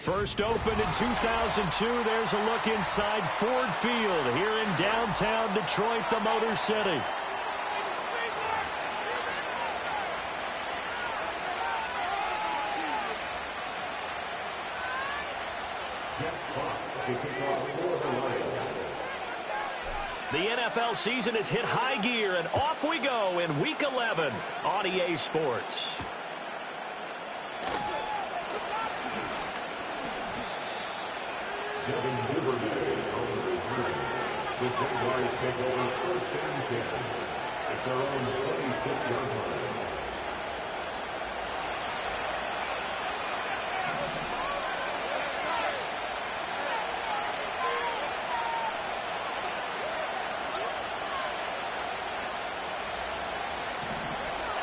First opened in 2002. There's a look inside Ford Field here in downtown Detroit, the Motor City. The NFL season has hit high gear, and off we go in Week 11 on EA Sports. The Jaguars take over first and 10 at their own 26-yard line.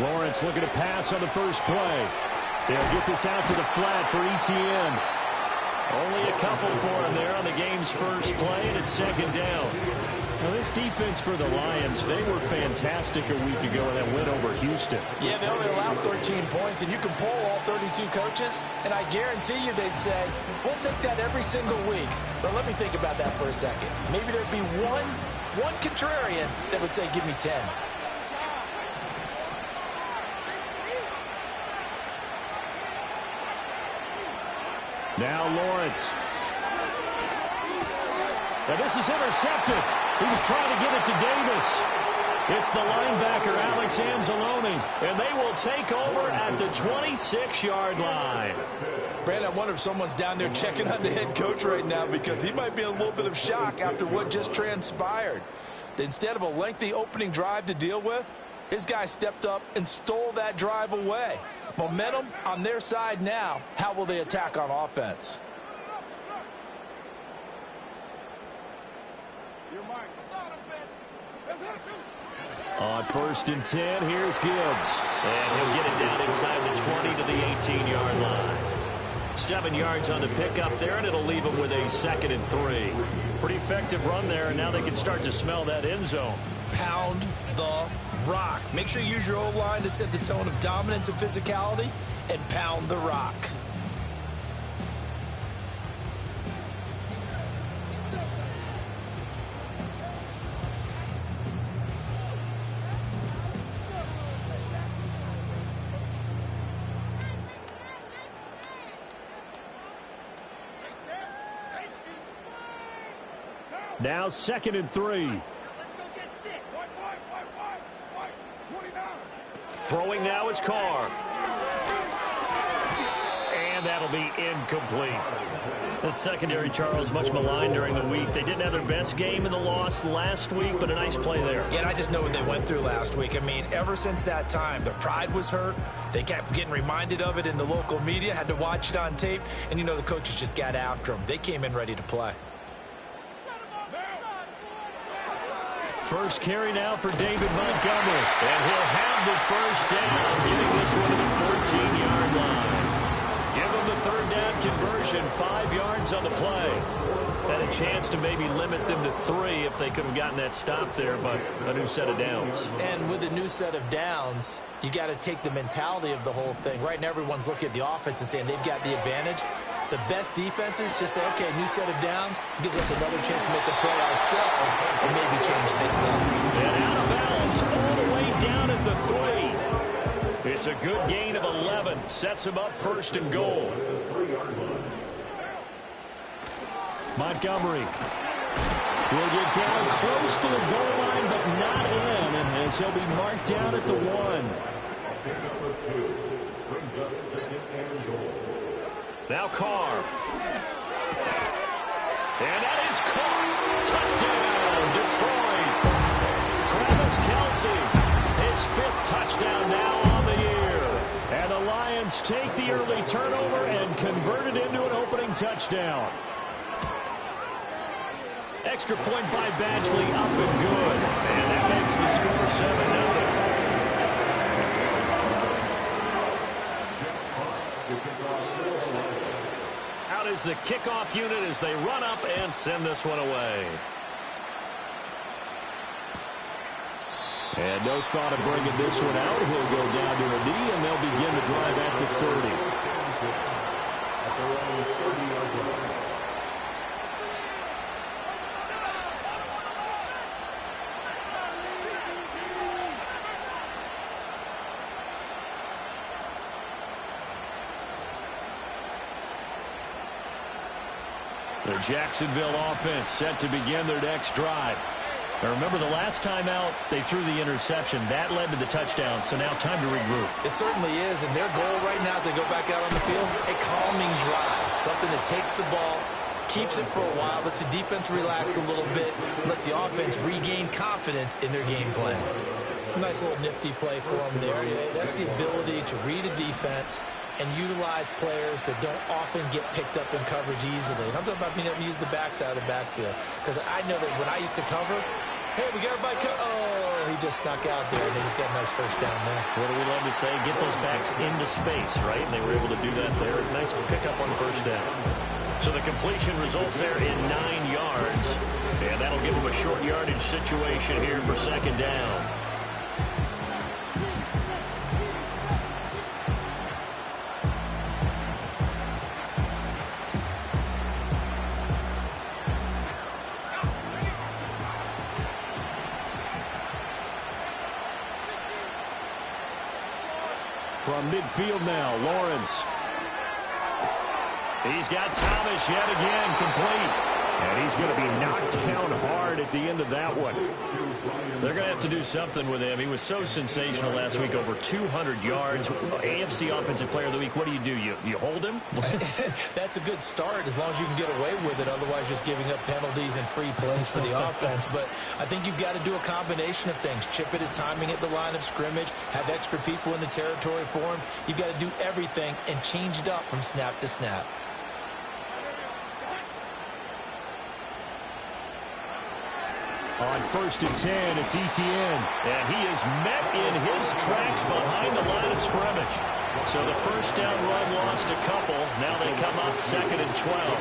Lawrence looking to pass on the first play. They'll get this out to the flat for Etienne. Only a couple for him there on the game's first play, and it's second down. Now, this defense for the Lions, they were fantastic a week ago in that win over Houston. Yeah, they only allowed 13 points, and you can poll all 32 coaches, and I guarantee you they'd say, we'll take that every single week. But let me think about that for a second. Maybe there'd be one contrarian that would say, give me 10. Now Lawrence. Now this is intercepted. He was trying to get it to Davis. It's the linebacker, Alex Anzalone, and they will take over at the 26-yard line. Brandon, I wonder if someone's down there checking on the head coach right now because he might be in a little bit of shock after what just transpired. Instead of a lengthy opening drive to deal with, his guy stepped up and stole that drive away. Momentum on their side now. How will they attack on offense? On first and 10, here's Gibbs. And he'll get it down inside the 20 to the 18-yard line. 7 yards on the pickup there, and it'll leave him with a 2nd and 3. Pretty effective run there, and now they can start to smell that end zone. Pound the rock. Make sure you use your O-line to set the tone of dominance and physicality, and pound the rock. Now 2nd and 3. Throwing now is Carr. And that'll be incomplete. The secondary, Charles, much maligned during the week. They didn't have their best game in the loss last week, but a nice play there. Yeah, and I just know what they went through last week. I mean, ever since that time, their pride was hurt. They kept getting reminded of it in the local media, had to watch it on tape, and, you know, the coaches just got after them. They came in ready to play. First carry now for David Montgomery. And he'll have the first down, getting this one to the 14-yard line. Give him the third down conversion, 5 yards on the play. Had a chance to maybe limit them to 3 if they could have gotten that stop there, but a new set of downs. And with a new set of downs, you got to take the mentality of the whole thing. Right now, everyone's looking at the offense and saying they've got the advantage. The best defenses just say, okay, new set of downs, gives us another chance to make a play ourselves and maybe change things up. And out of bounds all the way down at the 3. It's a good gain of 11. Sets him up first and goal. Montgomery will get down close to the goal line, but not in, and as he'll be marked down at the 1. Number 2 brings up 2nd and goal. Now Carr. And that is caught. Touchdown, Detroit. Travis Kelce, his 5th touchdown now on the year. And the Lions take the early turnover and convert it into an opening touchdown. Extra point by Badgley, up and good. And that makes the score 7-0. Out is the kickoff unit as they run up and send this one away. And no thought of bringing this one out. He'll go down to a knee, and they'll begin the drive at the 30. own 30-yard line. The Jacksonville offense set to begin their next drive. Now remember, the last time out, they threw the interception. That led to the touchdown, so now time to regroup. It certainly is, and their goal right now as they go back out on the field, a calming drive, something that takes the ball, keeps it for a while, lets the defense relax a little bit, lets the offense regain confidence in their game plan. Nice little nifty play for them there. That's the ability to read a defense and utilize players that don't often get picked up in coverage easily. And I'm talking about being able to use the backside of the backfield. Because I know that when I used to cover, hey, we got everybody oh, he just snuck out there, and he's got a nice first down there. What do we love to say? Get those backs into space, right? And they were able to do that there. Nice pickup on first down. So the completion results there in 9 yards. And that'll give them a short yardage situation here for second down. From midfield now, Lawrence. He's got Thomas yet again, complete. And he's going to be knocked down hard at the end of that one. They're going to have to do something with him. He was so sensational last week, over 200 yards. AFC Offensive Player of the Week, what do? You hold him? That's a good start as long as you can get away with it. Otherwise, just giving up penalties and free plays for the offense. But I think you've got to do a combination of things. Chip it his timing at the line of scrimmage, have extra people in the territory for him. You've got to do everything and change it up from snap to snap. On 1st and 10, it's Etienne. And he is met in his tracks behind the line of scrimmage. So the first down run lost a couple. Now they come up 2nd and 12.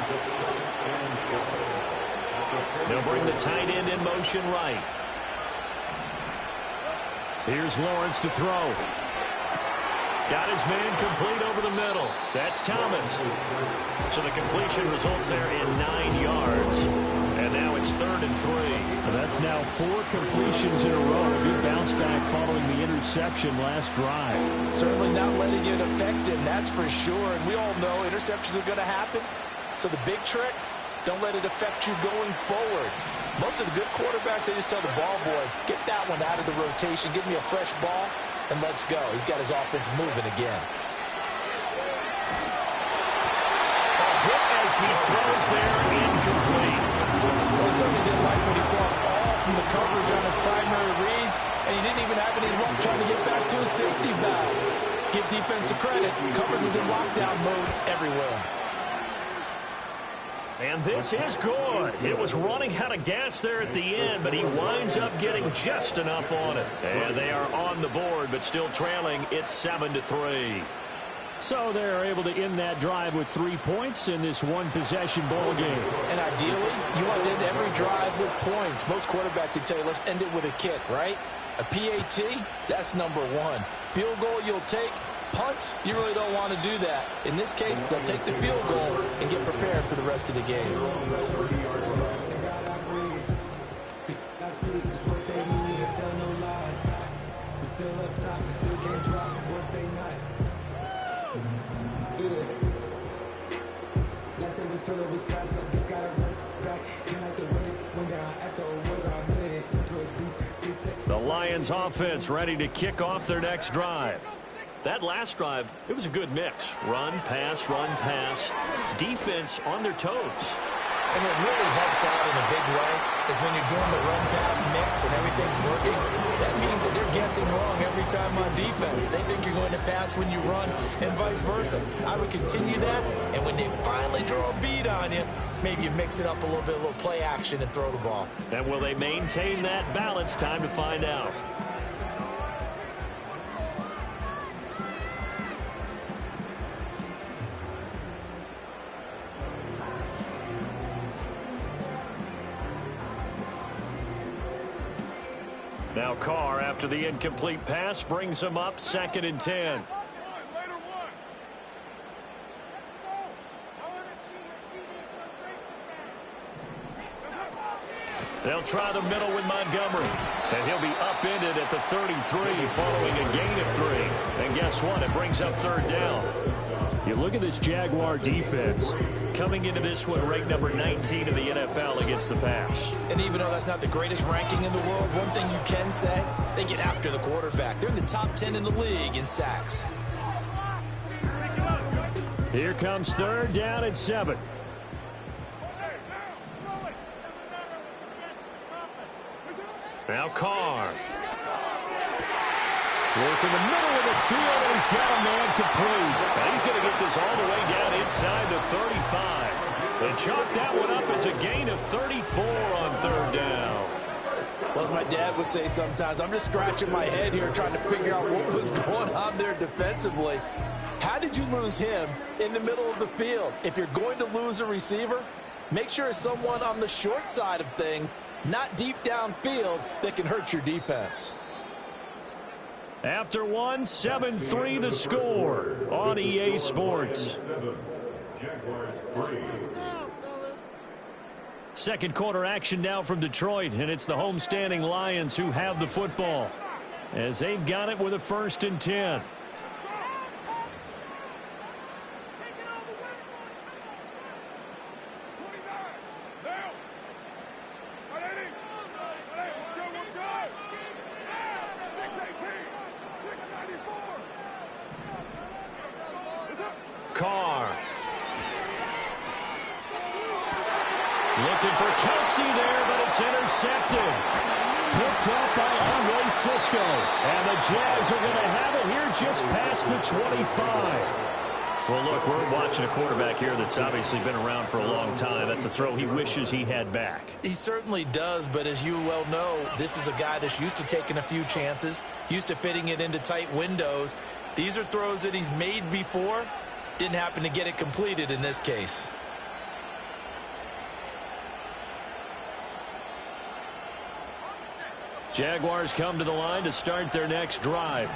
They'll bring the tight end in motion right. Here's Lawrence to throw. Got his man complete over the middle. That's Thomas. So the completion results there in 9 yards. And now it's 3rd and 3. That's now 4 completions in a row. A good bounce back following the interception last drive. Certainly not letting it affect him, that's for sure. And we all know interceptions are going to happen. So the big trick, don't let it affect you going forward. Most of the good quarterbacks, they just tell the ball boy, get that one out of the rotation, give me a fresh ball, and let's go. He's got his offense moving again. A hit as he throws there, incomplete. Well, he certainly didn't like what he saw all from the coverage on his primary reads, and he didn't even have any luck trying to get back to his safety valve. Give defensive credit. Coverage was in lockdown mode everywhere. And this is good. It was running out of gas there at the end, but he winds up getting just enough on it. And they are on the board, but still trailing. It's 7-3. So they're able to end that drive with 3 points in this one-possession ball game. And ideally, you want to end every drive with points. Most quarterbacks would tell you, let's end it with a kick, right? A PAT, that's number 1. Field goal you'll take. Punts, you really don't want to do that. In this case, they'll take the field goal and get prepared for the rest of the game. The Lions offense ready to kick off their next drive. That last drive, it was a good mix. Run, pass, defense on their toes. And what really helps out in a big way is when you're doing the run-pass mix and everything's working, that means that they're guessing wrong every time on defense. They think you're going to pass when you run and vice versa. I would continue that, and when they finally draw a beat on you, maybe you mix it up a little bit, a little play action and throw the ball. And will they maintain that balance? Time to find out. Now Carr, after the incomplete pass, brings him up 2nd and 10. They'll try the middle with Montgomery. And he'll be upended at the 33 following a gain of 3. And guess what? It brings up third down. You look at this Jaguar defense coming into this one ranked number 19 in the NFL against the pass. And even though that's not the greatest ranking in the world, one thing you can say, they get after the quarterback. They're in the top 10 in the league in sacks. Here comes third down at 7. Now Carr. Work in the middle of the field, and he's got a man complete. And he's going to get this all the way down inside the 35. And chalk that one up as a gain of 34 on third down. Well, as my dad would say sometimes, I'm just scratching my head here trying to figure out what was going on there defensively. How did you lose him in the middle of the field? If you're going to lose a receiver, make sure it's someone on the short side of things, not deep downfield, that can hurt your defense. After 1, 7-3 the score on EA Sports. Second quarter action now from Detroit, and it's the homestanding Lions who have the football as they've got it with a 1st and 10. Carr. Looking for Kelsey there, but it's intercepted. Picked up by Andre Cisco. And the Jags are going to have it here just past the 25. Well, look, we're watching a quarterback here that's obviously been around for a long time. That's a throw he wishes he had back. He certainly does, but as you well know, this is a guy that's used to taking a few chances, used to fitting it into tight windows. These are throws that he's made before. Didn't happen to get it completed in this case. Jaguars come to the line to start their next drive.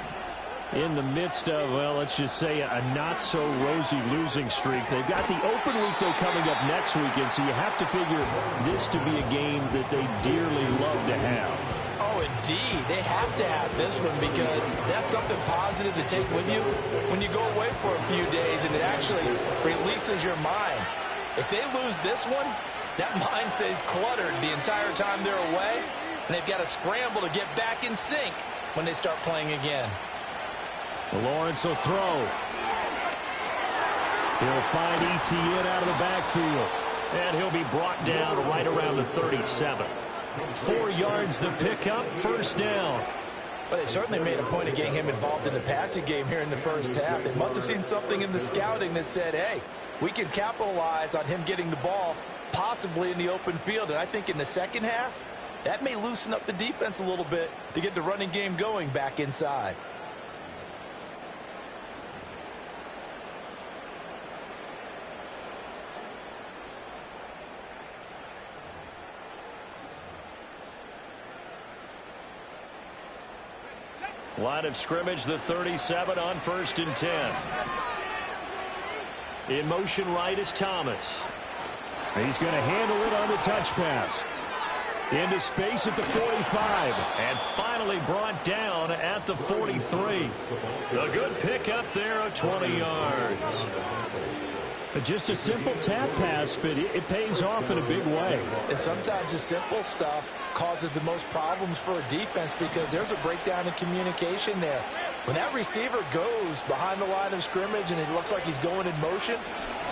In the midst of, well, let's just say a not-so-rosy losing streak. They've got the open week, though, coming up next weekend, so you have to figure this to be a game that they dearly love to have. Oh, indeed. They have to have this one because that's something positive to take with you when you go away for a few days, and it actually releases your mind. If they lose this one, that mind stays cluttered the entire time they're away, and they've got to scramble to get back in sync when they start playing again. Lawrence will throw. He'll find Etienne out of the backfield, and he'll be brought down right around the 37. 4 yards the pickup, 1st down. Well, they certainly made a point of getting him involved in the passing game here in the first half. They must have seen something in the scouting that said, hey, we can capitalize on him getting the ball possibly in the open field. And I think in the second half, that may loosen up the defense a little bit to get the running game going back inside. Line of scrimmage, the 37 on 1st and 10. In motion right is Thomas. He's going to handle it on the touch pass. Into space at the 45. And finally brought down at the 43. A good pickup there of 20 yards. Just a simple tap pass, but it pays off in a big way. And sometimes the simple stuff causes the most problems for a defense because there's a breakdown in communication there. When that receiver goes behind the line of scrimmage and it looks like he's going in motion,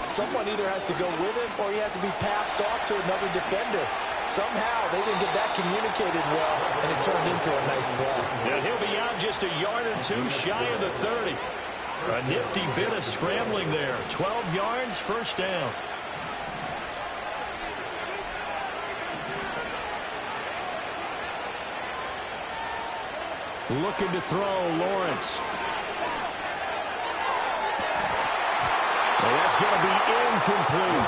someone either has to go with him or he has to be passed off to another defender. Somehow they didn't get that communicated well, and it turned into a nice play. And he'll be out just a yard or two shy of the 30. A nifty bit of scrambling there. 12 yards, 1st down. Looking to throw, Lawrence. Well, that's going to be incomplete.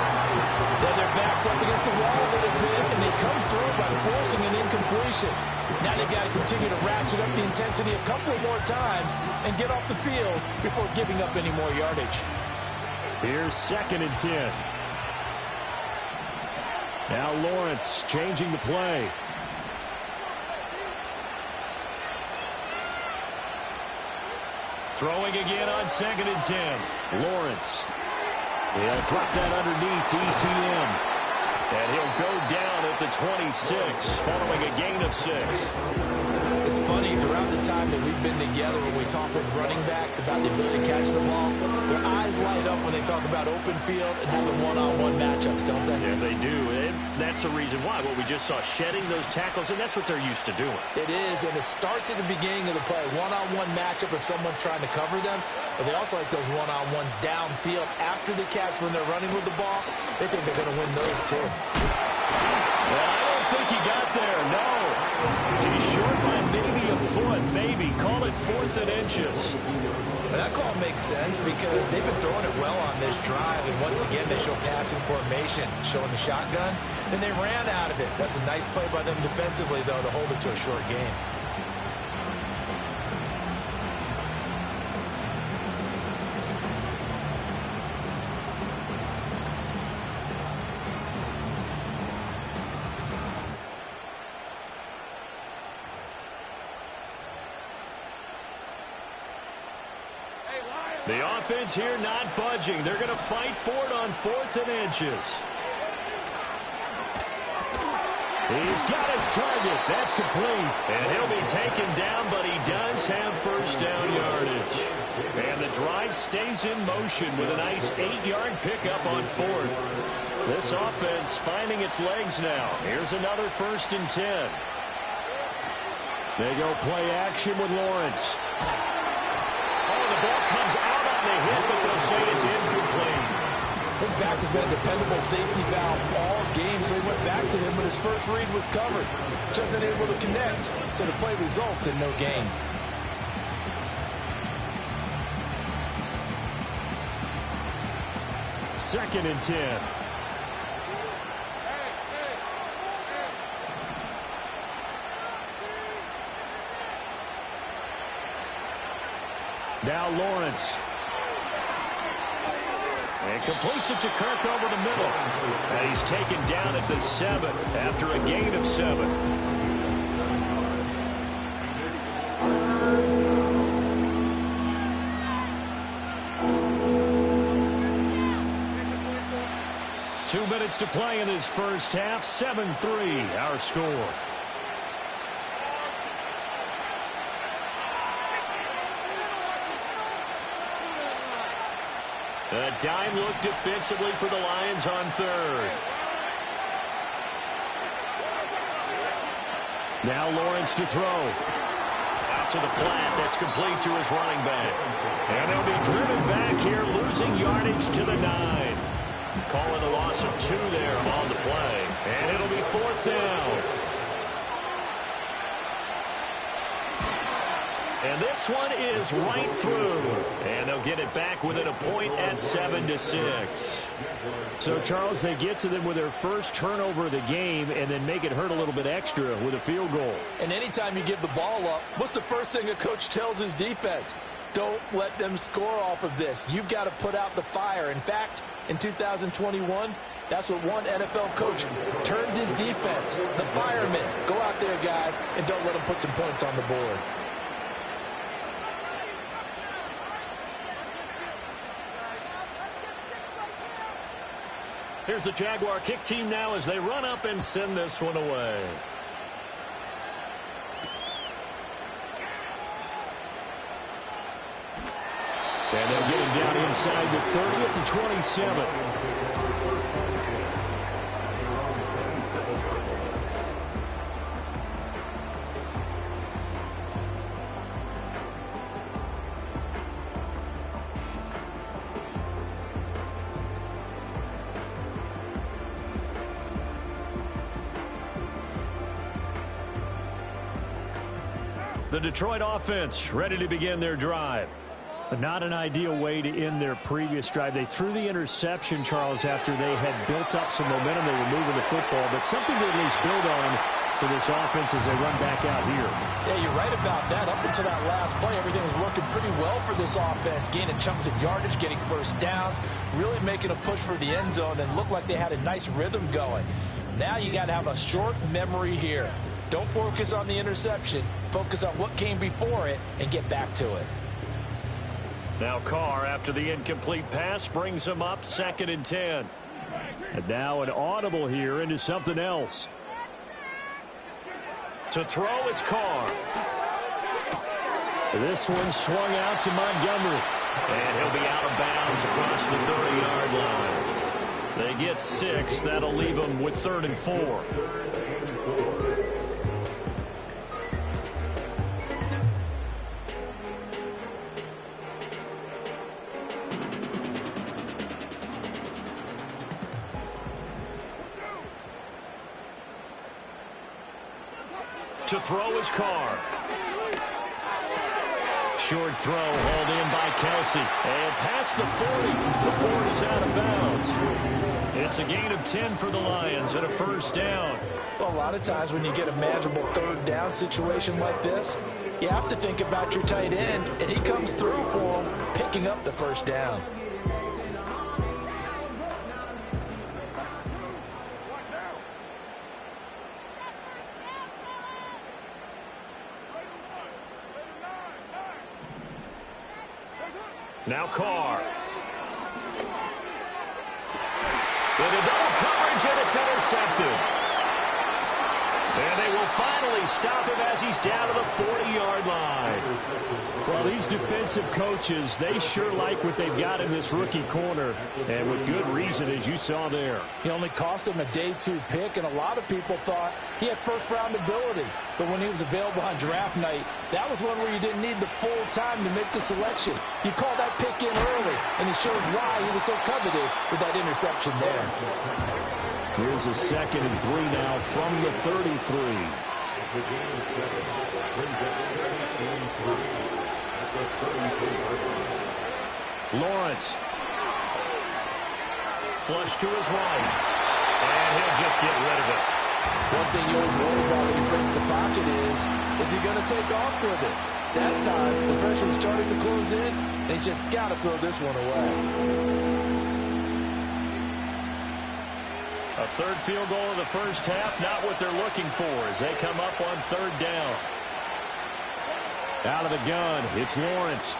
Then their backs up against the wall a little bit, and they come through by forcing an incompletion. Now they've got to continue to ratchet up the intensity a couple more times and get off the field before giving up any more yardage. Here's 2nd and 10. Now Lawrence changing the play. Throwing again on 2nd and 10. Lawrence. He'll drop that underneath to ETN. And he'll go down at the 26 following a gain of 6. It's funny, throughout the time that we've been together, when we talk with running backs about the ability to catch the ball, their eyes light up when they talk about open field and having one-on-one matchups, don't they? Yeah, they do. And that's the reason why. What we just saw, shedding those tackles, and that's what they're used to doing. It is, and it starts at the beginning of the play. One-on-one matchup if someone's trying to cover them, but they also like those one-on-ones downfield after the catch when they're running with the ball. They think they're going to win those, too. Well, I don't think he got there, no. He's short by maybe a foot, maybe. Call it 4th and inches. But that call makes sense because they've been throwing it well on this drive, and once again they show passing formation, showing the shotgun. Then they ran out of it. That's a nice play by them defensively, though, to hold it to a short game. The offense here not budging. They're going to fight for it on 4th and inches. He's got his target. That's complete. And he'll be taken down, but he does have first down yardage. And the drive stays in motion with a nice 8-yard pickup on 4th. This offense finding its legs now. Here's another 1st and 10. They go play action with Lawrence. The ball comes out on the hit, but they'll say it's incomplete. His back has been a dependable safety valve all game, so he went back to him, but his first read was covered. Just unable to connect, so the play results in no gain. Second and 10. Now Lawrence. And completes it to Kirk over the middle. And he's taken down at the 7 after a gain of 7. Two minutes to play in this first half. 7-3 our score. A dime look defensively for the Lions on 3rd. Now Lawrence to throw. Out to the flat. That's complete to his running back. And they'll be driven back here, losing yardage to the 9. Calling a loss of 2 there on the play. And it'll be 4th down. And this one is right through. And they'll get it back within a point at 7-6. So, Charles, they get to them with their first turnover of the game and then make it hurt a little bit extra with a field goal. And anytime you give the ball up, what's the first thing a coach tells his defense? Don't let them score off of this. You've got to put out the fire. In fact, in 2021, that's what one NFL coach termed his defense. The firemen. Go out there, guys, and don't let them put some points on the board. Here's the Jaguar kick team now as they run up and send this one away. And they'll get him down inside the 30 at the 27. The Detroit offense ready to begin their drive. But not an ideal way to end their previous drive. They threw the interception, Charles, after they had built up some momentum. They were moving the football, but something to at least build on for this offense as they run back out here. Yeah, you're right about that. Up until that last play, everything was working pretty well for this offense, gaining chunks of yardage, getting first downs, really making a push for the end zone, and looked like they had a nice rhythm going. Now you got to have a short memory here. Don't focus on the interception. Focus on what came before it and get back to it. Now Carr, after the incomplete pass, brings him up 2nd and 10. And now an audible here into something else. To throw, it's Carr. This one swung out to Montgomery. And he'll be out of bounds across the 30-yard line. They get 6. That'll leave them with 3rd and 4. To throw is Carr. Short throw hauled in by Kelsey. And past the 40 before he's out of bounds. It's a gain of 10 for the Lions and a 1st down. Well, a lot of times when you get a manageable 3rd down situation like this, you have to think about your tight end, and he comes through for him, picking up the 1st down. Now Carr. With a double coverage, and it's intercepted. And they will finally stop him as he's down to the 40-yard line. Well, these defensive coaches, they sure like what they've got in this rookie corner, and with good reason, as you saw there. He only cost him a day 2 pick, and a lot of people thought he had 1st-round ability. But when he was available on draft night, that was one where you didn't need the full time to make the selection. You call that pick in early, and it shows why he was so coveted with that interception there. Here's a 2nd and 3 now from the 33. Lawrence. Flush to his right. And he'll just get rid of it. One thing you always worry about when he breaks the pocket is he going to take off with it? That time, the pressure was starting to close in, and he's just got to throw this one away. A 3rd field goal in the 1st half, not what they're looking for as they come up on 3rd down. Out of the gun, it's Lawrence.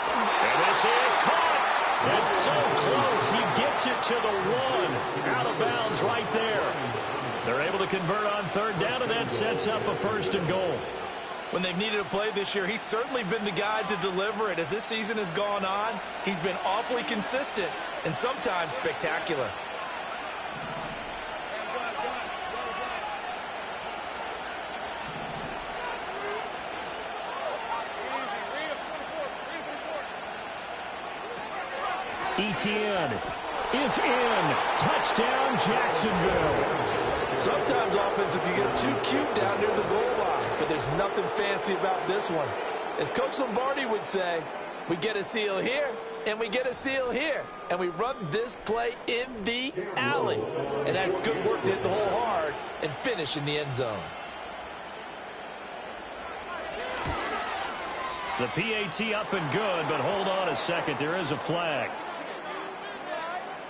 And this is caught. That's so close. He gets it to the 1. Out of bounds right there. They're able to convert on 3rd down, and that sets up a 1st and goal. When they've needed a play this year, he's certainly been the guy to deliver it. As this season has gone on, he's been awfully consistent and sometimes spectacular. Etienne is in. Touchdown, Jacksonville. Sometimes offensive can get too cute down near the goal line, but there's nothing fancy about this one. As Coach Lombardi would say, we get a seal here, and we get a seal here, and we run this play in the alley. And that's good work to hit the hole hard and finish in the end zone. The PAT up and good, but hold on a second. There is a flag.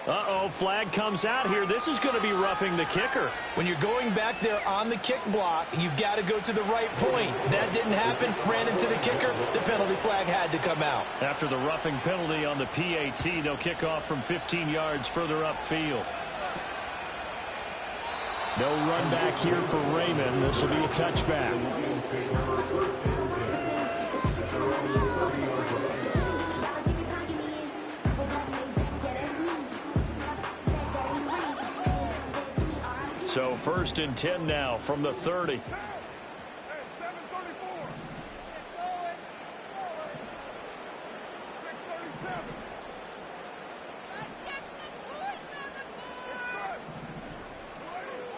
Uh-oh, flag comes out here. This is going to be roughing the kicker. When you're going back there on the kick block, you've got to go to the right point. That didn't happen. Ran into the kicker. The penalty flag had to come out. After the roughing penalty on the PAT, they'll kick off from 15 yards further upfield. No run back here for Raymond. This will be a touchback. So 1st and 10 now from the 30.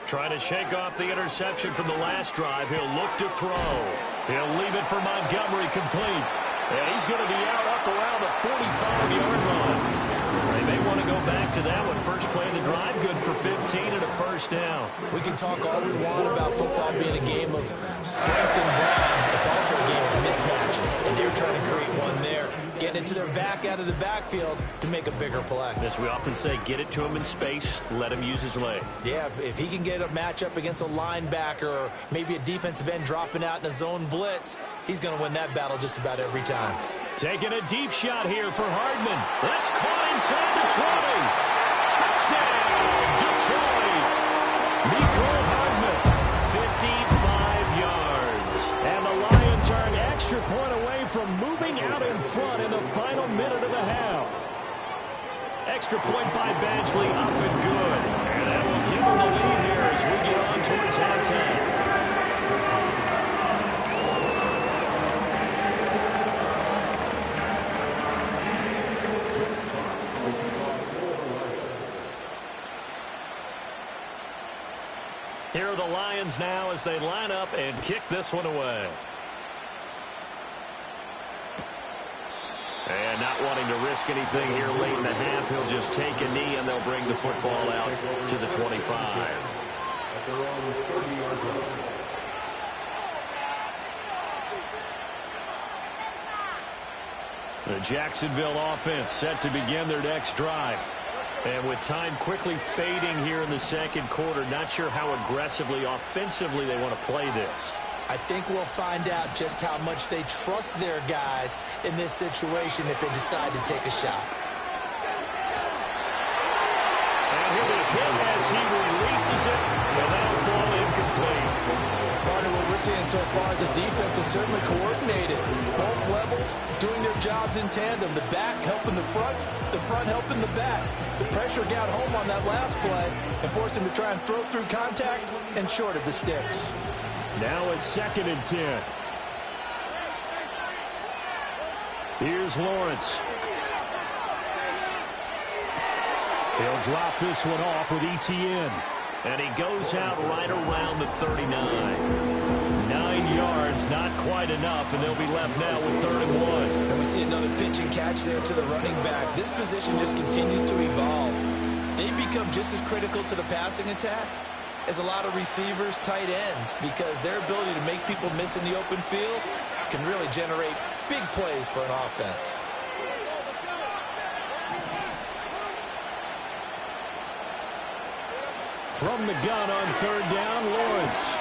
Trying to shake off the interception from the last drive. He'll look to throw. He'll leave it for Montgomery complete. And he's going to be out up around the 45-yard line. They may want to go back to that one. First play of the drive, good for 15 and a 1st first down. We can talk all we want about football being a game of strength and brawn. It's also a game of mismatches, and they're trying to create one there, getting into their back out of the backfield to make a bigger play. As we often say, get it to him in space, let him use his leg. Yeah, if he can get a matchup against a linebacker or maybe a defensive end dropping out in a zone blitz, he's going to win that battle just about every time. Taking a deep shot here for Hardman. That's caught inside the 20. Touchdown, Detroit. Mecole Hardman, 55 yards. And the Lions are an extra point away from moving out in front in the final minute of the half. Extra point by Badgley, up and good. And that will give them the lead here as we get on towards halftime. Here are the Lions now as they line up and kick this one away. And not wanting to risk anything here late in the half, he'll just take a knee and they'll bring the football out to the 25. At their own 30-yard line. The Jacksonville offense set to begin their next drive. And with time quickly fading here in the second quarter, not sure how aggressively, offensively they want to play this. I think we'll find out just how much they trust their guys in this situation if they decide to take a shot. And he'll be hit as he releases it, and that'll fall incomplete. Partner, what we're seeing so far is the defense is certainly coordinated. Both levels doing their jobs in tandem. The back helping the front helping the back. The pressure got home on that last play and forced him to try and throw through contact and short of the sticks. Now a 2nd and 10. Here's Lawrence. He'll drop this one off with ETN. And he goes out right around the 39. 9 yards, not quite enough, and they'll be left now with 3rd and 1. And we see another pitch and catch there to the running back. This position just continues to evolve. They become just as critical to the passing attack as a lot of receivers, tight ends, because their ability to make people miss in the open field can really generate big plays for an offense. From the gun on 3rd down, Lawrence.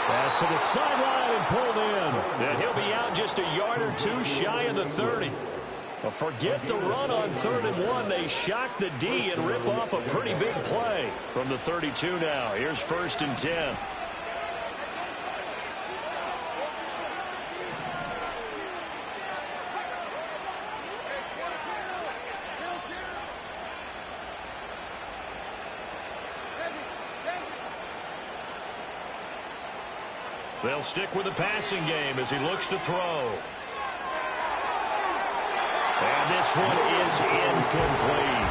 Pass to the sideline and pulled in. And he'll be out just a yard or two shy of the 30. But forget the run on 3rd and 1. They shock the D and rip off a pretty big play. From the 32 now, here's 1st and 10. They'll stick with the passing game as he looks to throw. And this one is incomplete.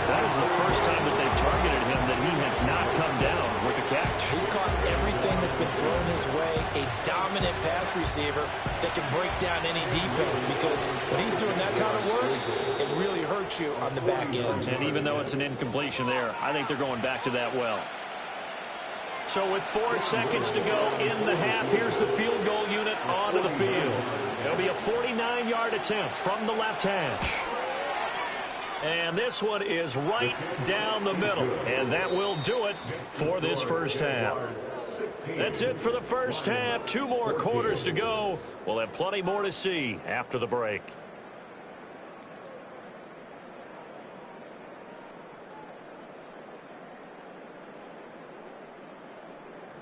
That is the first time that they've targeted him that he has not come down with a catch. He's caught everything that's been thrown his way. A dominant pass receiver that can break down any defense, because when he's doing that kind of work, it really hurts you on the back end. And even though it's an incompletion there, I think they're going back to that well. So with 4 seconds to go in the half, here's the field goal unit onto the field. It'll be a 49-yard attempt from the left hash. And this one is right down the middle. And that will do it for this first half. That's it for the first half. 2 more quarters to go. We'll have plenty more to see after the break.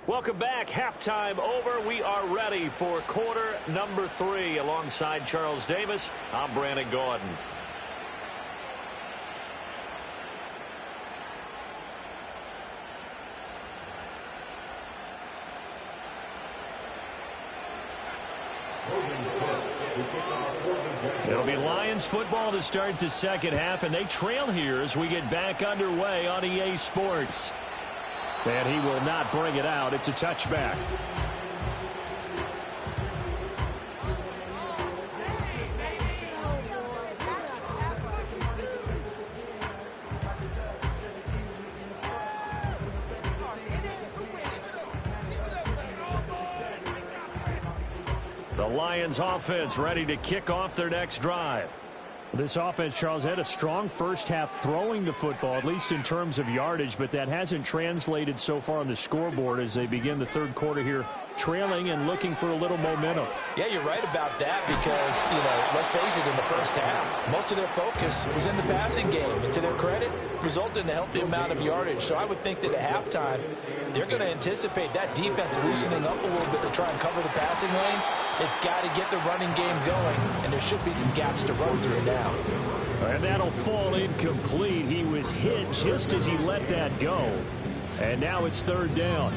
Welcome back. Halftime over. We are ready for quarter number 3. Alongside Charles Davis, I'm Brandon Gordon. It'll be Lions football to start the second half, and they trail here as we get back underway on EA Sports. And he will not bring it out. It's a touchback. Lions offense ready to kick off their next drive. This offense, Charles, had a strong first half throwing the football, at least in terms of yardage, but that hasn't translated so far on the scoreboard as they begin the third quarter here, trailing and looking for a little momentum. Yeah, you're right about that because, let's face it, in the first half, most of their focus was in the passing game. And to their credit, resulted in a healthy amount of yardage. So I would think that at halftime, they're going to anticipate that defense loosening up a little bit to try and cover the passing lanes. They've got to get the running game going, and there should be some gaps to run through now. And that'll fall incomplete. He was hit just as he let that go. And now it's third down.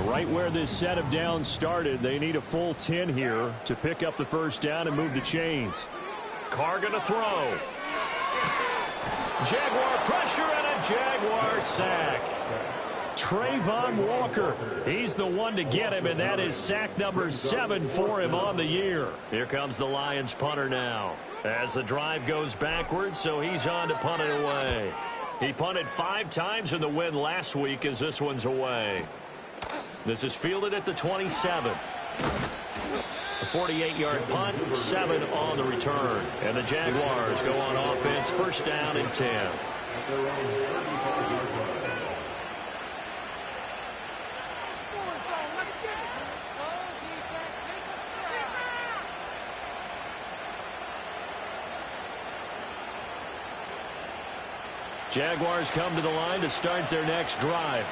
Right where this set of downs started, they need a full 10 here to pick up the first down and move the chains. Carr going to throw. Jaguar pressure and a Jaguar sack. Trayvon Walker, he's the one to get him, and that is sack number 7 for him on the year. Here comes the Lions punter now as the drive goes backwards, so he's on to punt it away. He punted 5 times in the win last week as this one's away. This is fielded at the 27. A 48-yard punt, 7 on the return. And the Jaguars go on offense, first down and 10. Jaguars come to the line to start their next drive.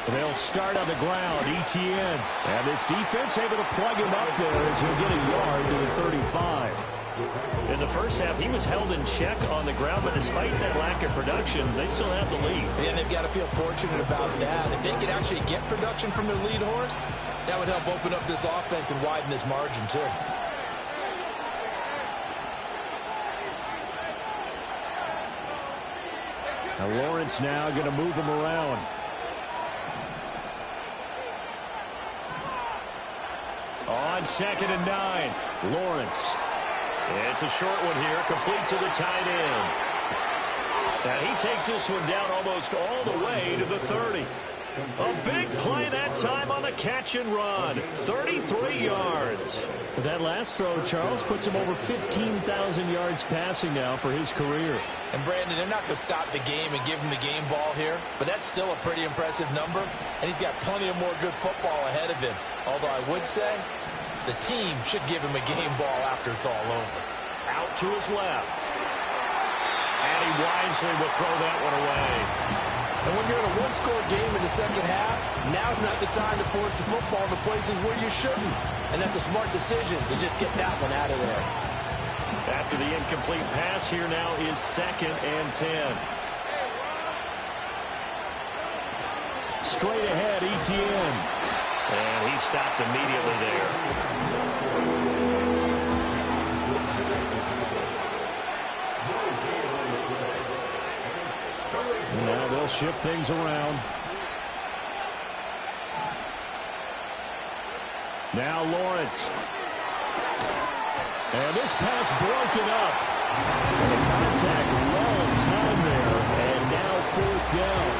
They'll start on the ground, ETN. And this defense able to plug him up there as he'll get a yard to the 35. In the first half, he was held in check on the ground, but despite that lack of production, they still have the lead. And they've got to feel fortunate about that. If they could actually get production from their lead horse, that would help open up this offense and widen this margin, too. Now Lawrence now going to move him around. On 2nd and 9, Lawrence. It's a short one here, complete to the tight end. And he takes this one down almost all the way to the 30. A big play that time on the catch and run. 33 yards. That last throw, Charles, puts him over 15,000 yards passing now for his career. And Brandon, they're not going to stop the game and give him the game ball here, but that's still a pretty impressive number, and he's got plenty of more good football ahead of him. Although I would say the team should give him a game ball after it's all over. Out to his left. And he wisely will throw that one away. And when you're in a one-score game in the second half, now's not the time to force the football to places where you shouldn't. And that's a smart decision to just get that one out of there. After the incomplete pass, here now is 2nd and 10. Straight ahead, ETN. And he stopped immediately there. Now they'll shift things around. Now Lawrence. And this pass broken up. And the contact long time there. And now 4th down.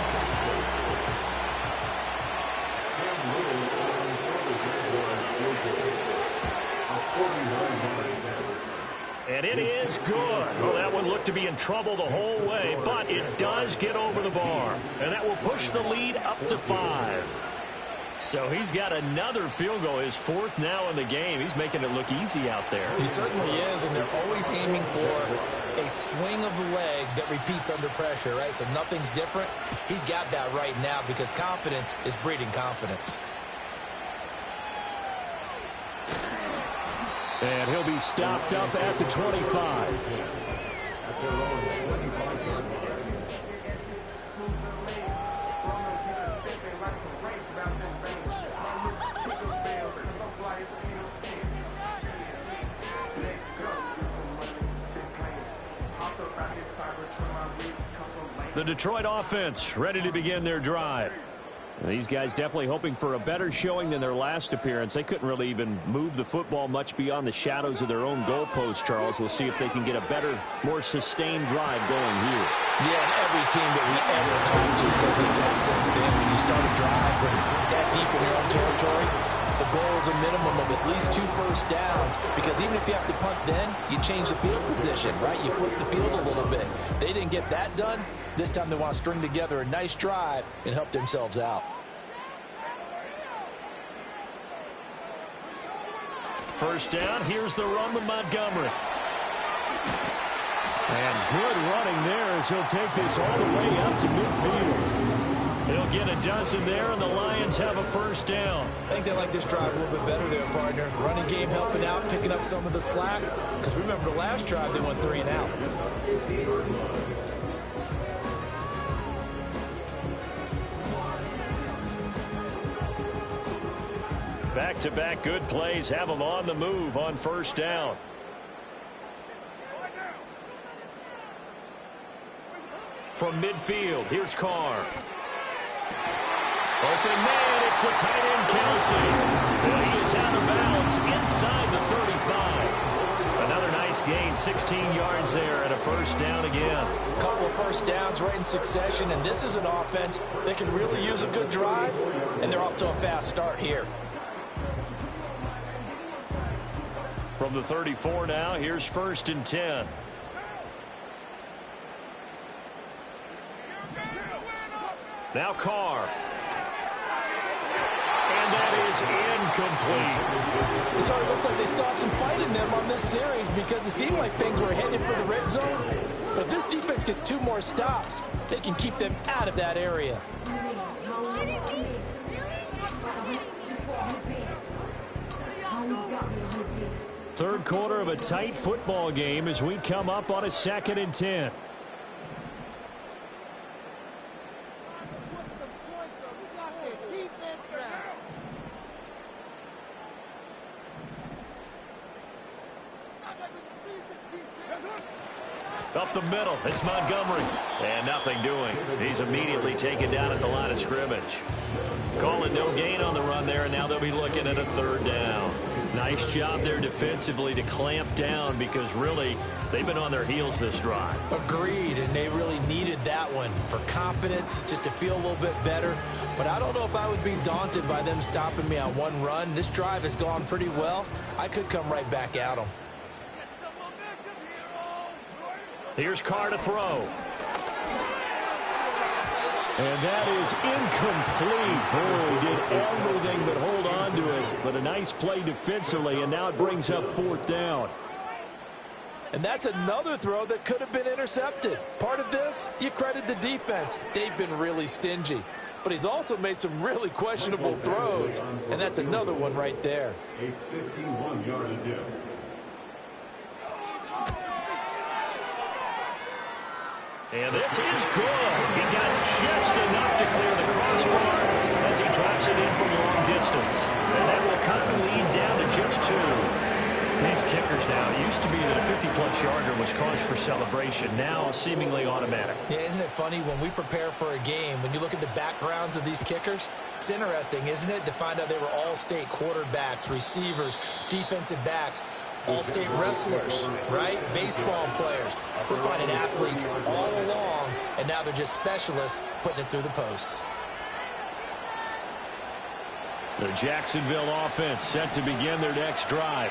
And it is good. Well, that one looked to be in trouble the whole way, but it does get over the bar. And that will push the lead up to 5. So he's got another field goal, his 4th now in the game. He's making it look easy out there. He certainly is, and they're always aiming for a swing of the leg that repeats under pressure, right? So nothing's different. He's got that right now because confidence is breeding confidence. And he'll be stopped up at the 25. The Detroit offense ready to begin their drive. These guys definitely hoping for a better showing than their last appearance. They couldn't really even move the football much beyond the shadows of their own goalpost, Charles. We'll see if they can get a better, more sustained drive going here. Yeah, and every team that we ever talk to says the exact same thing. When you start a drive from that deep in your own territory, the goal is a minimum of at least 2 first downs, because even if you have to punt then, you change the field position, right? You flip the field a little bit. They didn't get that done. This time they want to string together a nice drive and help themselves out. First down, here's the run with Montgomery. And good running there as he'll take this all the way up to midfield. He'll get a dozen there, and the Lions have a first down. I think they like this drive a little bit better there, partner. Running game helping out, picking up some of the slack. Because remember, the last drive they went 3 and out. Back-to-back good plays have them on the move on first down. From midfield, here's Carr. Open man, it's the tight end, Kelsey. Well, he is out of bounds inside the 35. Another nice gain, 16 yards there, and a first down again. A couple of first downs right in succession, and this is an offense that can really use a good drive, and they're off to a fast start here. From the 34 now, here's first and 10. Now Carr. And that is incomplete. Sorry, it looks like they still have some fight in them on this series, because it seemed like things were headed for the red zone. But if this defense gets 2 more stops, they can keep them out of that area. Third quarter of a tight football game as we come up on a 2nd and 10. Up the middle, it's Montgomery. And nothing doing. He's immediately taken down at the line of scrimmage. Calling no gain on the run there, and now they'll be looking at a 3rd down. Nice job there defensively to clamp down, because really they've been on their heels this drive. Agreed, and they really needed that one for confidence, just to feel a little bit better. But I don't know if I would be daunted by them stopping me on one run. This drive has gone pretty well. I could come right back at them. Here's Carr to throw. And that is incomplete. Oh, he did everything but hold on to it. But a nice play defensively, and now it brings up 4th down. And that's another throw that could have been intercepted. Part of this, you credit the defense. They've been really stingy. But he's also made some really questionable throws. And that's another one right there. A 51-yard attempt. And this is good. He got just enough to clear the crossbar as he drops it in from long distance. And that will cut the lead down to just 2. These kickers now, it used to be that a 50-plus yarder was cause for celebration. Now seemingly automatic. Yeah, isn't it funny when we prepare for a game, when you look at the backgrounds of these kickers, it's interesting, isn't it, to find out they were all-state quarterbacks, receivers, defensive backs, all-state wrestlers, right? Baseball players. We're finding athletes all along, and now they're just specialists putting it through the posts. The Jacksonville offense set to begin their next drive.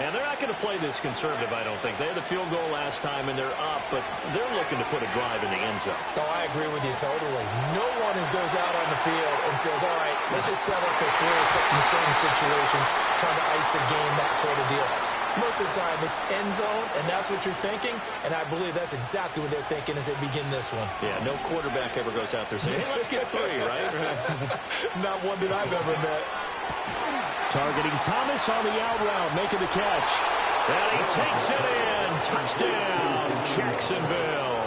And they're not going to play this conservative, I don't think. They had the field goal last time, and they're up, but they're looking to put a drive in the end zone. Oh, I agree with you totally. No one goes out on the field and says, all right, let's just settle for 3, except in certain situations, trying to ice a game, that sort of deal. Most of the time, it's end zone, and that's what you're thinking, and I believe that's exactly what they're thinking as they begin this one. Yeah, no quarterback ever goes out there saying, hey, let's get 3, right? Not one that I've ever met. Targeting Thomas on the out route, making the catch. And he takes it in. Touchdown, Jacksonville.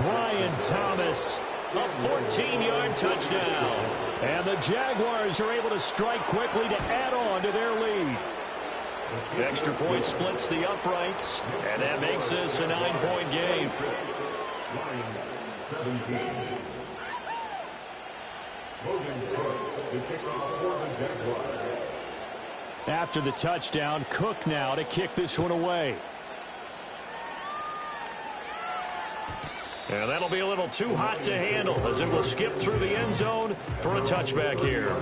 Brian Thomas, a 14-yard touchdown. And the Jaguars are able to strike quickly to add on to their lead. The extra point splits the uprights, and that makes this a 9-point game. After the touchdown, Cook now to kick this one away. And that'll be a little too hot to handle as it will skip through the end zone for a touchback here.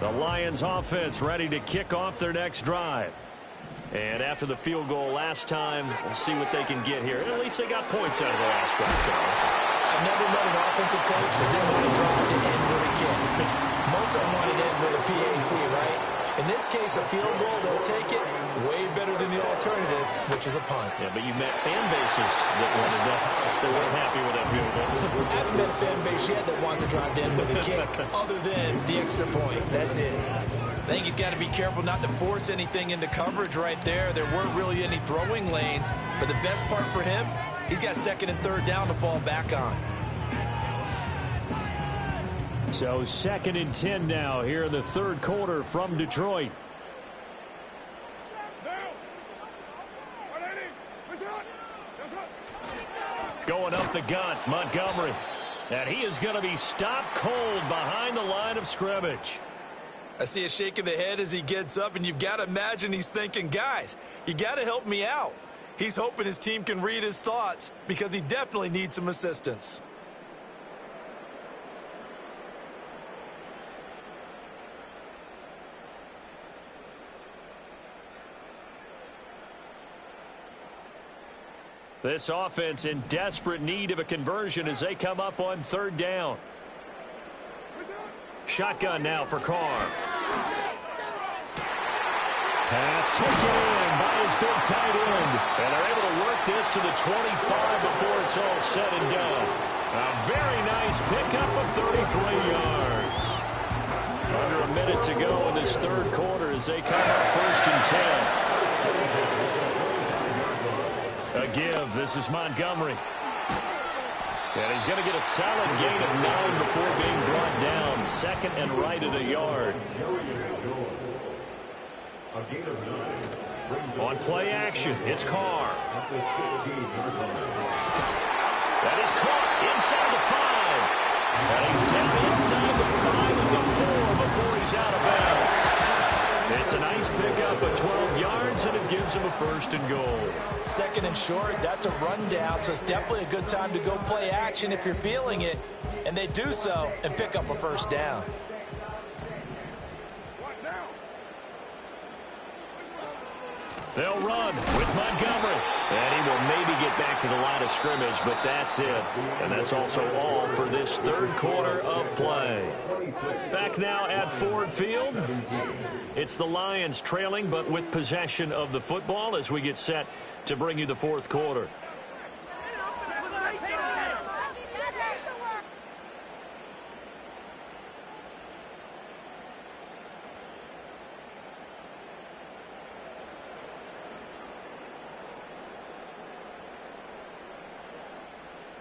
The Lions offense ready to kick off their next drive. And after the field goal last time, we'll see what they can get here. At least they got points out of the last drive, Charles. I've never met an offensive coach that didn't want to drive to end with a kick. Most of them wanted to end with a PAT, right? In this case, a field goal, they'll take it way better than the alternative, which is a punt. Yeah, but you met fan bases that wanted that. They weren't happy with that field goal. I haven't met a fan base yet that wants to drive to end with a kick, other than the extra point. That's it. I think he's got to be careful not to force anything into coverage right there. There weren't really any throwing lanes, but the best part for him, he's got second and third down to fall back on. So 2nd and 10 now here in the third quarter from Detroit. Going up the gut, Montgomery. And he is going to be stopped cold behind the line of scrimmage. I see a shake of the head as he gets up, and you've got to imagine he's thinking, guys, you got to help me out. He's hoping his team can read his thoughts because he definitely needs some assistance. This offense in desperate need of a conversion as they come up on third down. Shotgun now for Carr. Pass taken in by his big tight end. And they're able to work this to the 25 before it's all said and done. A very nice pickup of 33 yards. Under a minute to go in this third quarter as they come up 1st and 10. A give. This is Montgomery. And he's going to get a solid gain of 9 before being brought down. 2nd and right at a yard. On play action, it's Carr. That is caught inside the 5. And he's down inside the 5 of the 4 before he's out of bounds. It's a nice pickup of 12 yards, and it gives him a 1st and goal. 2nd and short, that's a rundown, so it's definitely a good time to go play action if you're feeling it. And they do so and pick up a 1st down. They'll run with Montgomery. And he will maybe get back to the line of scrimmage, but that's it. And that's also all for this third quarter of play. Back now at Ford Field. It's the Lions trailing, but with possession of the football as we get set to bring you the fourth quarter.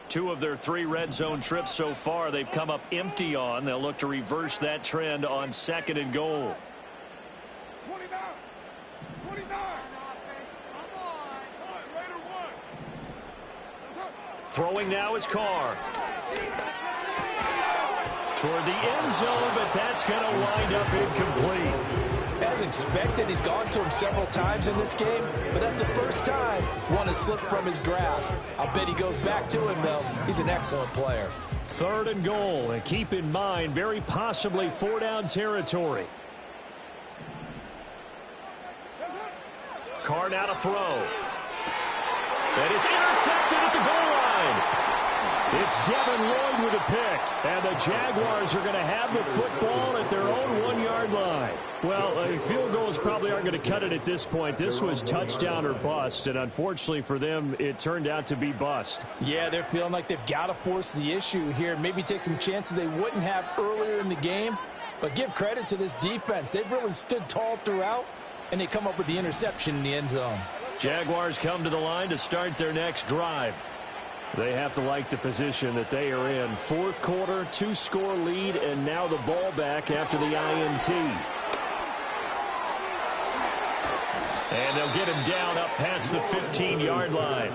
Two of their 3 red zone trips so far they've come up empty on. They'll look to reverse that trend on 2nd and goal. 29. Throwing now is Carr. Toward the end zone, but that's going to wind up incomplete. As expected, he's gone to him several times in this game, but that's the first time one has slipped from his grasp. I'll bet he goes back to him, though. He's an excellent player. 3rd and goal, and keep in mind, very possibly 4-down territory. Carr now to throw. That is intercepted at the goal line. It's Devin Lloyd with a pick, and the Jaguars are going to have the football at their own 1-yard line. Well, field goals probably aren't going to cut it at this point. This was touchdown or bust, and unfortunately for them, it turned out to be bust. Yeah, they're feeling like they've got to force the issue here, maybe take some chances they wouldn't have earlier in the game. But give credit to this defense. They've really stood tall throughout, and they come up with the interception in the end zone. Jaguars come to the line to start their next drive. They have to like the position that they are in. Fourth quarter, 2-score lead, and now the ball back after the INT. And they'll get him down up past the 15-yard line.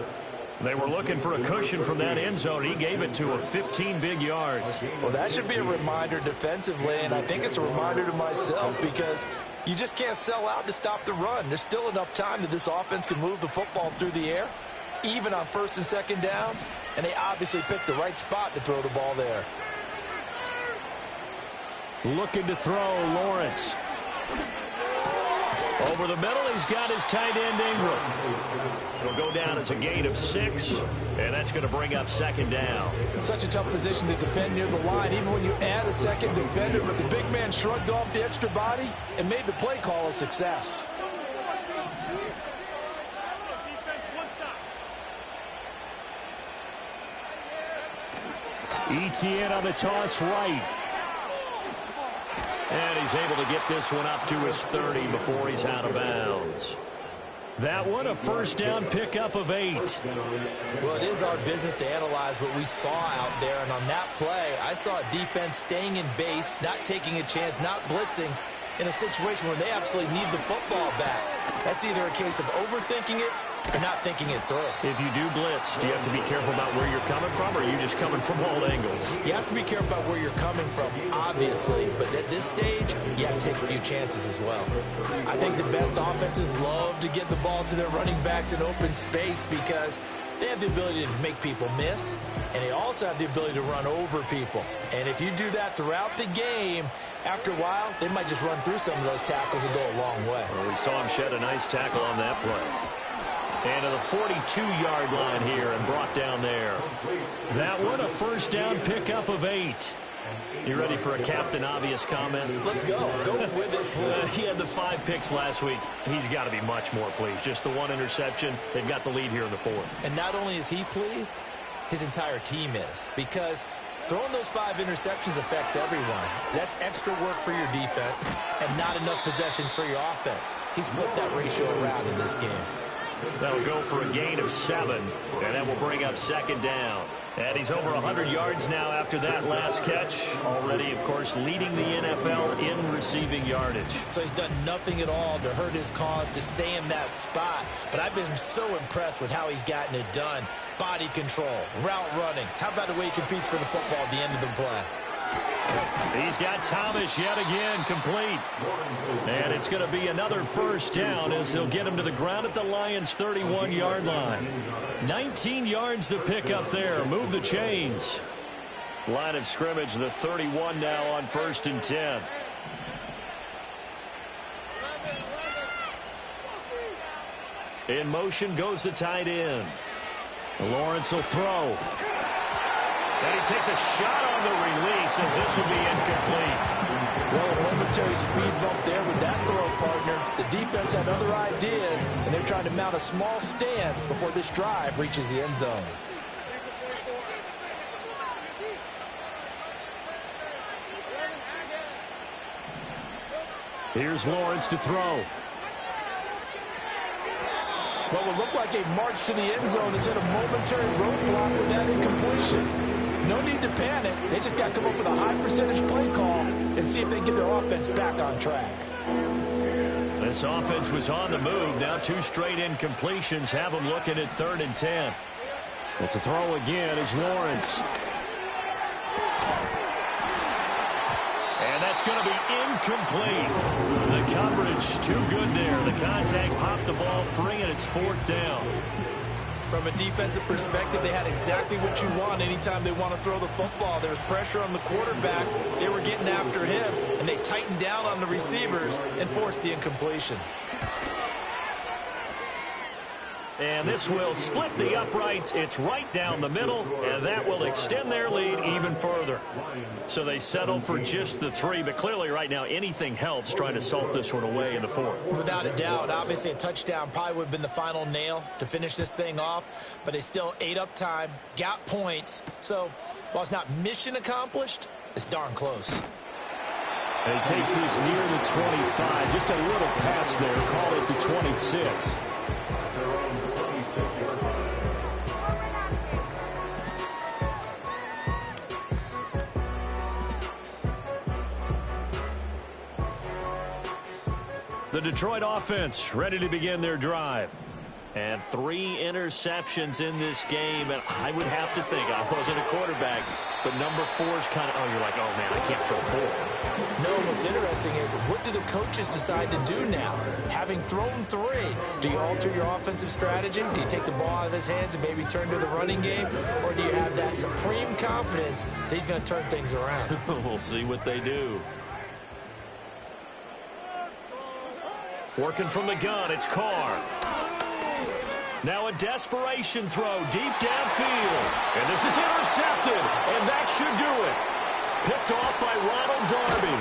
They were looking for a cushion from that end zone. He gave it to him, 15 big yards. Well, that should be a reminder defensively, and I think it's a reminder to myself because you just can't sell out to stop the run. There's still enough time that this offense can move the football through the air, even on first and second downs, and they obviously picked the right spot to throw the ball there. Looking to throw, Lawrence. Over the middle, he's got his tight end, Ingram. It'll go down as a gain of 6, and that's going to bring up second down. Such a tough position to defend near the line, even when you add a second defender, but the big man shrugged off the extra body and made the play call a success. ETN on the toss right. And he's able to get this one up to his 30 before he's out of bounds. That one, a first down pickup of 8. Well, it is our business to analyze what we saw out there, and on that play, I saw a defense staying in base, not taking a chance, not blitzing, in a situation where they absolutely need the football back. That's either a case of overthinking it or not thinking it through. If you do blitz, do you have to be careful about where you're coming from, or are you just coming from all angles? You have to be careful about where you're coming from, obviously, but at this stage, you have to take a few chances as well. I think the best offenses love to get the ball to their running backs in open space because they have the ability to make people miss, and they also have the ability to run over people. And if you do that throughout the game, after a while, they might just run through some of those tackles and go a long way. Well, we saw him shed a nice tackle on that play. And to the 42-yard line here and brought down there. That one, a first down pickup of 8. You ready for a Captain Obvious comment? Let's go. Go with it, please. He had the 5 picks last week. He's got to be much more pleased. Just the 1 interception. They've got the lead here in the 4th. And not only is he pleased, his entire team is. Because throwing those 5 interceptions affects everyone. That's extra work for your defense and not enough possessions for your offense. He's flipped that ratio around in this game. That'll go for a gain of 7, and that will bring up second down. And he's over 100 yards now after that last catch. Already, of course, leading the NFL in receiving yardage. So he's done nothing at all to hurt his cause, to stay in that spot. But I've been so impressed with how he's gotten it done. Body control, route running. How about the way he competes for the football at the end of the play? He's got Thomas yet again complete. And it's going to be another first down as they'll get him to the ground at the Lions' 31-yard line. 19 yards to pick up there. Move the chains. Line of scrimmage, the 31 now on 1st and 10. In motion goes the tight end. Lawrence will throw. And he takes a shot on the release as this will be incomplete. Well, a momentary speed bump there with that throw, partner. The defense had other ideas, and they're trying to mount a small stand before this drive reaches the end zone. Here's Lawrence to throw. What will look like a march to the end zone is hit a momentary roadblock with that incompletion. No need to panic. They just got to come up with a high percentage play call and see if they can get their offense back on track. This offense was on the move. Now 2 straight incompletions have them looking at 3rd and 10. Well, to throw again is Lawrence. And that's going to be incomplete. The coverage too good there. The contact popped the ball free, and it's 4th down. From a defensive perspective, they had exactly what you want anytime they want to throw the football. There was pressure on the quarterback. They were getting after him, and they tightened down on the receivers and forced the incompletion. And this will split the uprights. It's right down the middle, and that will extend their lead even further. So they settle for just the 3, but clearly right now anything helps trying to salt this one away in the 4th. Without a doubt. Obviously a touchdown probably would have been the final nail to finish this thing off, but they still ate up time, got points. So while it's not mission accomplished, it's darn close. And he takes this near the 25. Just a little pass there. Call it the 26. The Detroit offense ready to begin their drive. And 3 interceptions in this game. And I would have to think, I wasn't a quarterback, but number 4 is kind of, you're like, oh, man, I can't throw 4. No, what's interesting is, what do the coaches decide to do now? Having thrown 3, do you alter your offensive strategy? Do you take the ball out of his hands and maybe turn to the running game? Or do you have that supreme confidence that he's going to turn things around? We'll see what they do. Working from the gun, it's Carr. Now a desperation throw deep downfield. And this is intercepted. And that should do it. Picked off by Ronald Darby.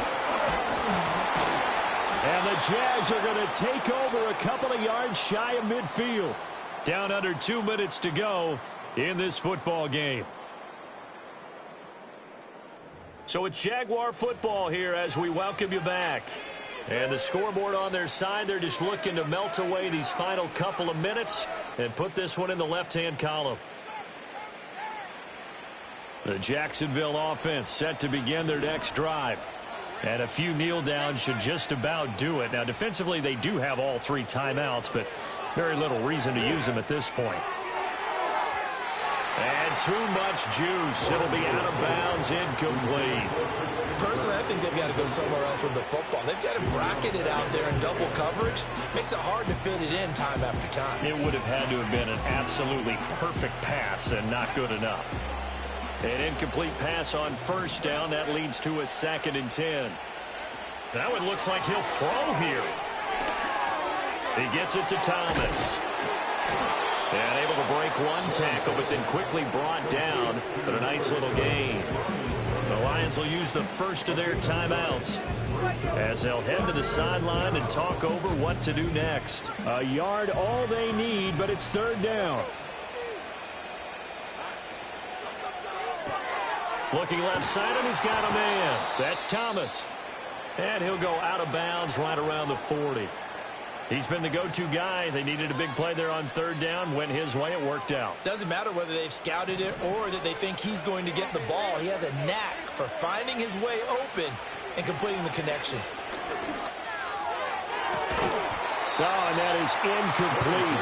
And the Jags are going to take over a couple of yards shy of midfield. Down under 2 minutes to go in this football game. So it's Jaguar football here as we welcome you back. And the scoreboard on their side, they're just looking to melt away these final couple of minutes and put this one in the left-hand column. The Jacksonville offense set to begin their next drive. And a few kneel downs should just about do it. Now, defensively, they do have all 3 timeouts, but very little reason to use them at this point. And too much juice. It'll be out of bounds, incomplete. Personally, I think they've got to go somewhere else with the football. They've got to bracket it out there in double coverage. Makes it hard to fit it in time after time. It would have had to have been an absolutely perfect pass and not good enough. An incomplete pass on first down. That leads to a 2nd and 10. Now it looks like he'll throw here. He gets it to Thomas. And able to break 1 tackle, but then quickly brought down. But a nice little gain. The Lions will use the first of their timeouts as they'll head to the sideline and talk over what to do next. A yard all they need, but it's 3rd down. Looking left side, and he's got a man. That's Thomas. And he'll go out of bounds right around the 40. He's been the go-to guy. They needed a big play there on 3rd down. Went his way. It worked out. Doesn't matter whether they've scouted it or that they think he's going to get the ball. He has a knack for finding his way open and completing the connection. Oh, and that is incomplete.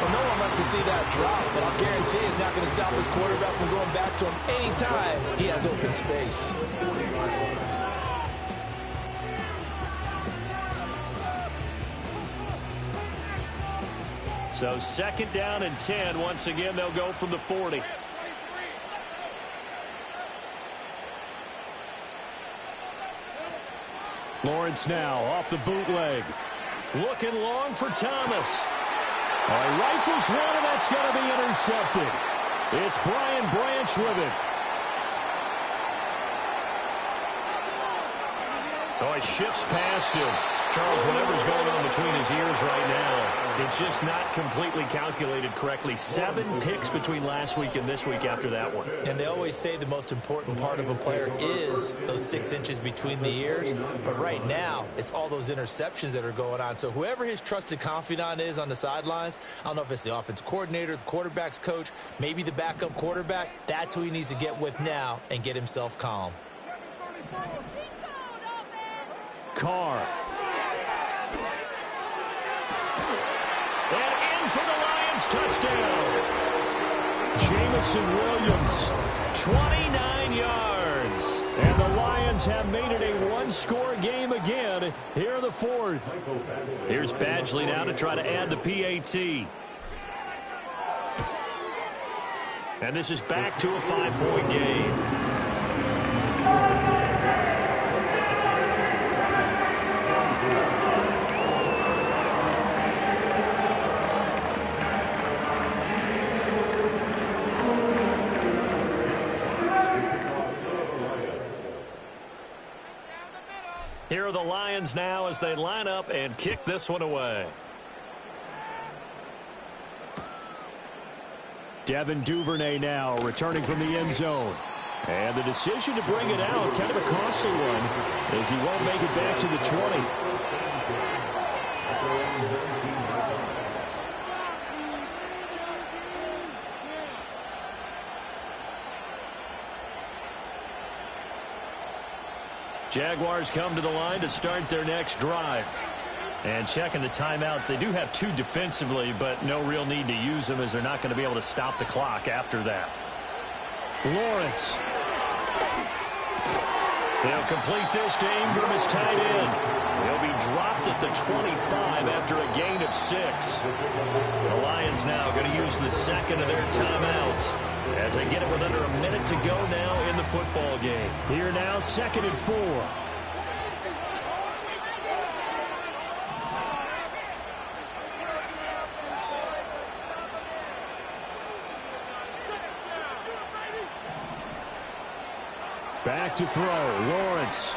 Well, no one wants to see that drop, but I'll guarantee it's not going to stop his quarterback from going back to him anytime he has open space. So 2nd down and 10. Once again, they'll go from the 40. Lawrence now off the bootleg. Looking long for Thomas. He rifles one, and that's going to be intercepted. It's Brian Branch with it. He shifts past him. Charles, whatever's going on between his ears right now, it's just not completely calculated correctly. 7 picks between last week and this week after that one. And they always say the most important part of a player is those 6 inches between the ears. But right now, it's all those interceptions that are going on. So whoever his trusted confidant is on the sidelines, I don't know if it's the offensive coordinator, the quarterback's coach, maybe the backup quarterback, that's who he needs to get with now and get himself calm. Carr. And in for the Lions touchdown. Jamison Williams, 29 yards. And the Lions have made it a 1-score game again here in the 4th. Here's Badgley now to try to add the PAT. And this is back to a 5-point game. Here are the Lions now as they line up and kick this one away. Devin Duvernay now returning from the end zone. And the decision to bring it out, kind of a costly one, as he won't make it back to the 20. Jaguars come to the line to start their next drive. And checking the timeouts, they do have 2 defensively, but no real need to use them as they're not going to be able to stop the clock after that. Lawrence. They'll complete this to Ingram as tight end. He'll be dropped at the 25 after a gain of 6. The Lions now going to use the second of their timeouts as they get it with under a minute to go now in the football game. Here now, 2nd and 4. Back to throw. Lawrence.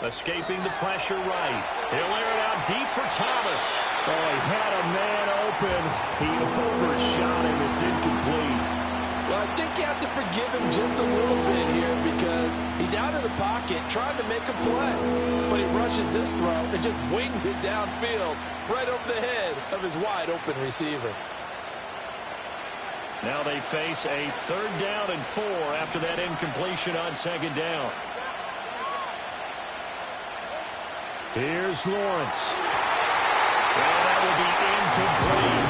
Escaping the pressure right. He'll air it out deep for Thomas. Oh, he had a man open. He overshot him. It's incomplete. Well, I think you have to forgive him just a little bit here because he's out of the pocket trying to make a play. But he rushes this throw and just wings it downfield right over the head of his wide open receiver. Now they face a 3rd down and 4 after that incompletion on 2nd down. Here's Lawrence. And that will be incomplete.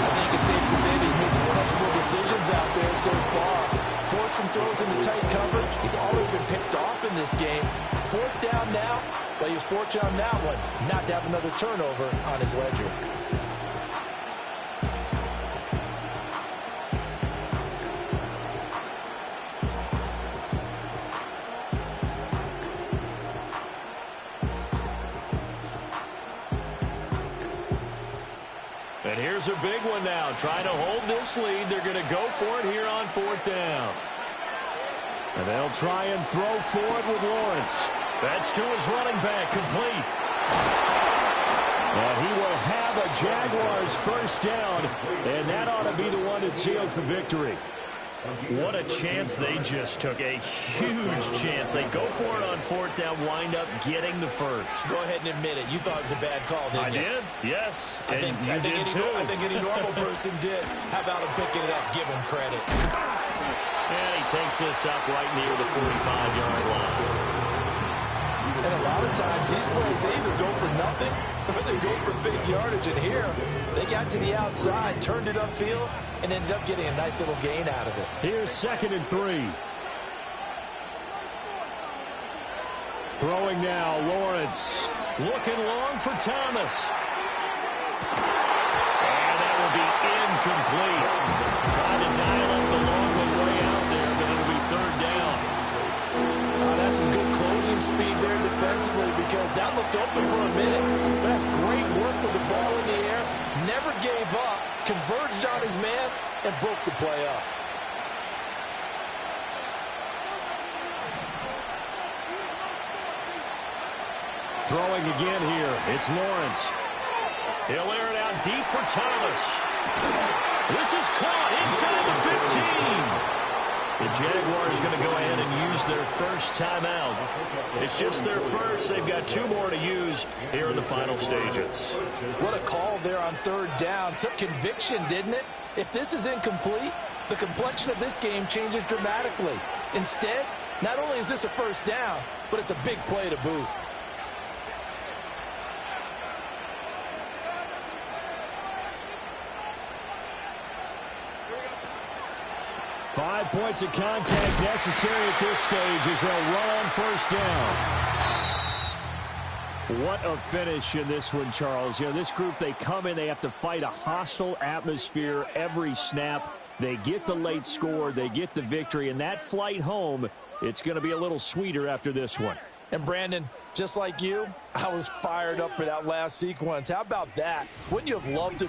I think it's safe to say that he's made some questionable decisions out there so far. Forced some throws into tight coverage. He's already been picked off in this game. 4th down now, but he was fortunate on that one not to have another turnover on his ledger. And here's a big one now. Trying to hold this lead. They're going to go for it here on 4th down. And they'll try and throw for it with Lawrence. That's to his running back, complete. And he will have a Jaguars 1st down, and that ought to be the one that seals the victory. What a chance they just took. A huge chance. They go for it on 4th down, wind up getting the first. Go ahead and admit it. You thought it was a bad call, didn't you? I did, yes. I think any normal person did. How about him picking it up? Give him credit. And he takes this up right near the 45-yard line. And a lot of times these plays, they either go for nothing or they go for big yardage. And here, they got to the outside, turned it upfield, and ended up getting a nice little gain out of it. Here's 2nd and 3. Throwing now, Lawrence. Looking long for Thomas. And that will be incomplete. Trying to dial up the long one way out there, but it'll be 3rd down. That's some good closing speed there defensively because that looked open for a minute. But that's great work with the ball in the air. Never gave up. Converged on his man and broke the play up. Throwing again here. It's Lawrence. He'll air it out deep for Thomas. This is caught inside the 15. The Jaguars going to go ahead and use their first timeout. It's just their first. They've got 2 more to use here in the final stages. What a call there on 3rd down. Took conviction, didn't it? If this is incomplete, the complexion of this game changes dramatically. Instead, not only is this a 1st down, but it's a big play to boot. Five points of contact necessary at this stage as they'll run on 1st down. What a finish in this one, Charles. You know, this group, they come in, they have to fight a hostile atmosphere every snap. They get the late score, they get the victory, and that flight home, it's going to be a little sweeter after this one. And Brandon, just like you, I was fired up for that last sequence. How about that? Wouldn't you have loved to